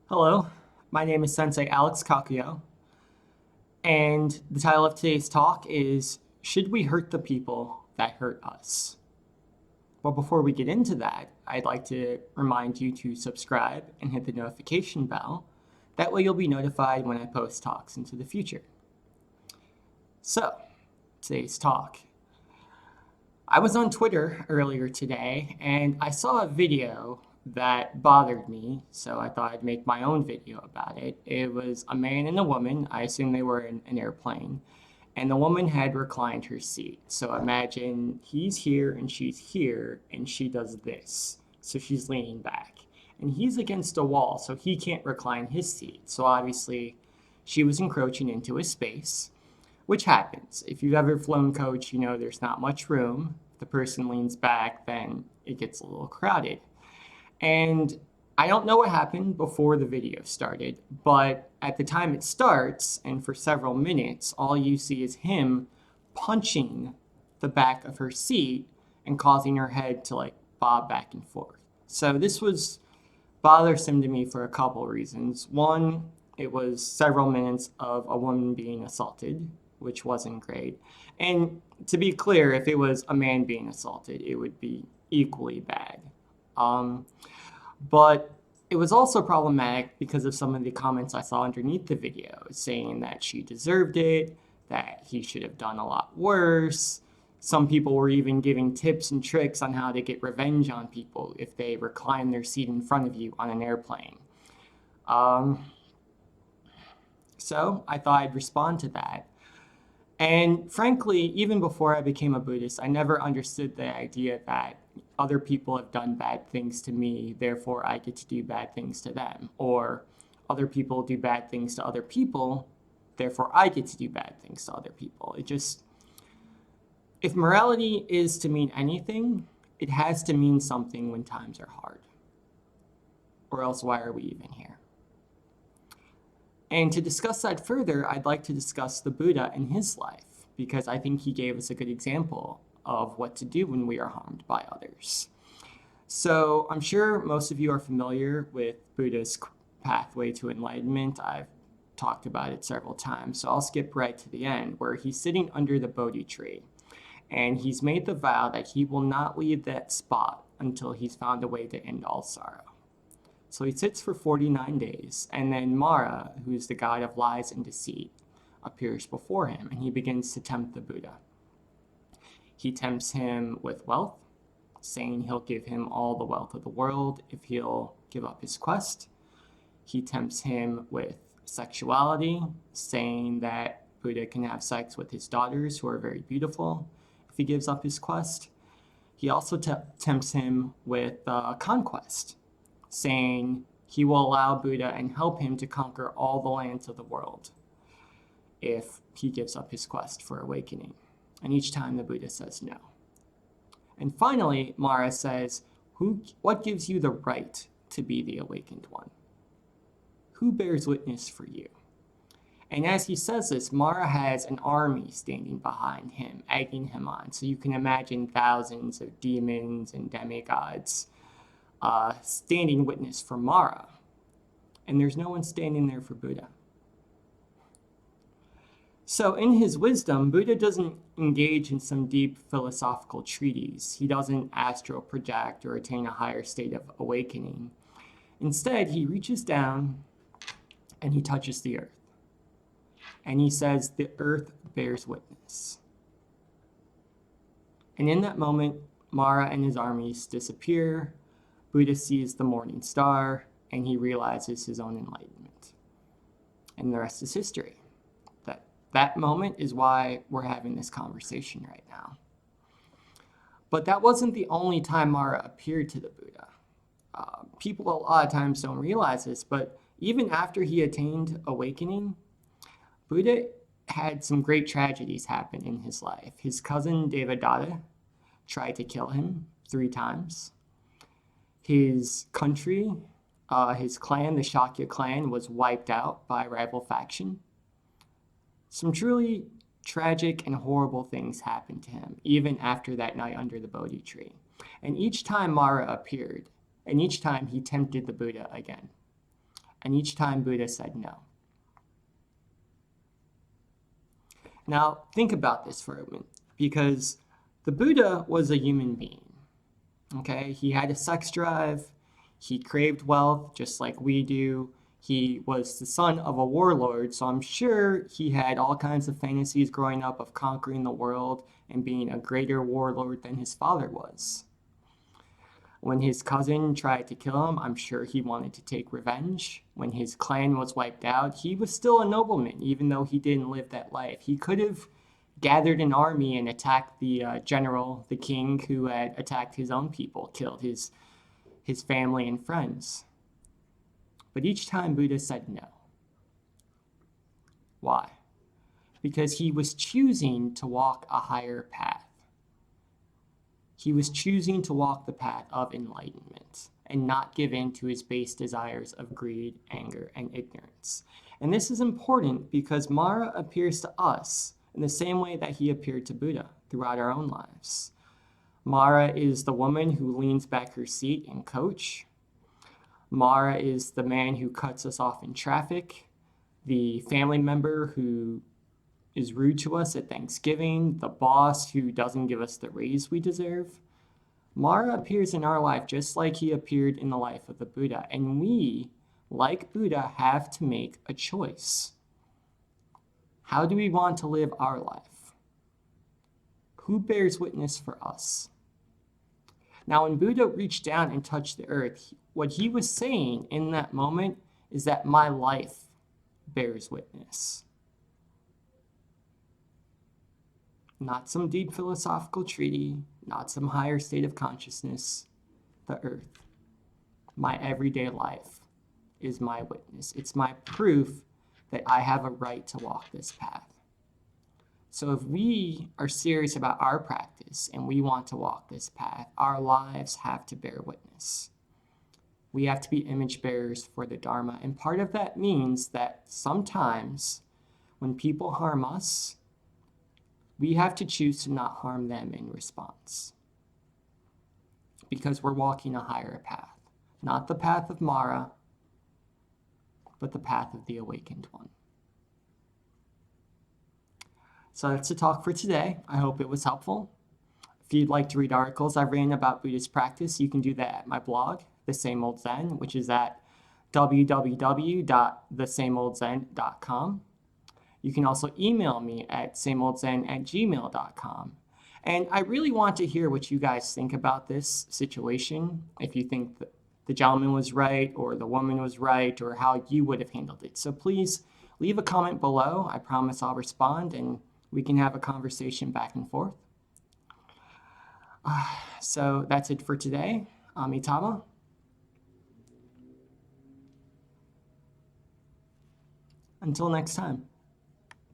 Hello, my name is Sensei Alex Kakuyo, and the title of today's talk is Should We Hurt the People That Hurt Us? But before we get into that, I'd like to remind you to subscribe and hit the notification bell. That way you'll be notified when I post talks into the future. So, today's talk. I was on Twitter earlier today and I saw a video that bothered me, so I thought I'd make my own video about it. It was a man and a woman. I assume they were in an airplane, and the woman had reclined her seat. So imagine he's here and she's here, and she does this. So she's leaning back, and he's against a wall, so he can't recline his seat. So obviously, she was encroaching into his space, which happens. If you've ever flown coach, you know there's not much room. If the person leans back, then it gets a little crowded. And I don't know what happened before the video started, but at the time it starts, and for several minutes, all you see is him punching the back of her seat and causing her head to bob back and forth. So this was bothersome to me for a couple reasons. One, it was several minutes of a woman being assaulted, which wasn't great. And to be clear, if it was a man being assaulted, it would be equally bad. But it was also problematic because of some of the comments I saw underneath the video saying that she deserved it, that he should have done a lot worse. Some people were even giving tips and tricks on how to get revenge on people if they recline their seat in front of you on an airplane. So I thought I'd respond to that. And frankly, even before I became a Buddhist, I never understood the idea that other people have done bad things to me, therefore I get to do bad things to them. Or other people do bad things to other people, therefore I get to do bad things to other people. If morality is to mean anything, it has to mean something when times are hard. Or else why are we even here? And to discuss that further, I'd like to discuss the Buddha and his life, because I think he gave us a good example of what to do when we are harmed by others. So I'm sure most of you are familiar with Buddha's pathway to enlightenment. I've talked about it several times, so I'll skip right to the end, where he's sitting under the Bodhi tree, and he's made the vow that he will not leave that spot until he's found a way to end all sorrow. So he sits for 49 days, and then Mara, who is the god of lies and deceit, appears before him, and he begins to tempt the Buddha. He tempts him with wealth, saying he'll give him all the wealth of the world if he'll give up his quest. He tempts him with sexuality, saying that Buddha can have sex with his daughters, who are very beautiful, if he gives up his quest. He also tempts him with conquest, saying he will allow Buddha and help him to conquer all the lands of the world if he gives up his quest for awakening. And each time the Buddha says no. And finally, Mara says, what gives you the right to be the awakened one? Who bears witness for you? And as he says this, Mara has an army standing behind him, egging him on. So you can imagine thousands of demons and demigods standing witness for Mara. And there's no one standing there for Buddha. So in his wisdom, Buddha doesn't engage in some deep philosophical treatise. He doesn't astral project or attain a higher state of awakening. Instead, he reaches down and he touches the earth. And he says, the earth bears witness. And in that moment, Mara and his armies disappear. Buddha sees the morning star, and he realizes his own enlightenment. And the rest is history. That moment is why we're having this conversation right now. But that wasn't the only time Mara appeared to the Buddha. People a lot of times don't realize this, but even after he attained awakening, Buddha had some great tragedies happen in his life. His cousin Devadatta tried to kill him 3 times. His country, his clan, the Shakya clan, was wiped out by a rival faction. Some truly tragic and horrible things happened to him, even after that night under the Bodhi tree. And each time Mara appeared, and each time he tempted the Buddha again. And each time Buddha said no. Now, think about this for a moment, because the Buddha was a human being. Okay, he had a sex drive, he craved wealth just like we do. He was the son of a warlord, so I'm sure he had all kinds of fantasies growing up of conquering the world and being a greater warlord than his father was. When his cousin tried to kill him, I'm sure he wanted to take revenge. When his clan was wiped out, he was still a nobleman, even though he didn't live that life. He could have gathered an army and attacked the general, the king, who had attacked his own people, killed his family and friends. But each time Buddha said no. Why? Because he was choosing to walk a higher path. He was choosing to walk the path of enlightenment and not give in to his base desires of greed, anger, and ignorance. And this is important because Mara appears to us in the same way that he appeared to Buddha throughout our own lives. Mara is the woman who leans back her seat in coach. Mara is the man who cuts us off in traffic, the family member who is rude to us at Thanksgiving, the boss who doesn't give us the raise we deserve. Mara appears in our life just like he appeared in the life of the Buddha. And we, like Buddha, have to make a choice. How do we want to live our life? Who bears witness for us? Now, when Buddha reached down and touched the earth, what he was saying in that moment is that my life bears witness. Not some deep philosophical treaty, not some higher state of consciousness, the earth. My everyday life is my witness. It's my proof that I have a right to walk this path. So if we are serious about our practice and we want to walk this path, our lives have to bear witness. We have to be image bearers for the Dharma. And part of that means that sometimes when people harm us, we have to choose to not harm them in response. Because we're walking a higher path. Not the path of Mara, but the path of the awakened one. So that's the talk for today. I hope it was helpful. If you'd like to read articles I've written about Buddhist practice, you can do that at my blog, The Same Old Zen, which is at www.thesameoldzen.com. You can also email me at sameoldzen@gmail.com. And I really want to hear what you guys think about this situation. If you think that the gentleman was right or the woman was right or how you would have handled it. So please leave a comment below. I promise I'll respond and we can have a conversation back and forth. So that's it for today. Amitabha. Until next time.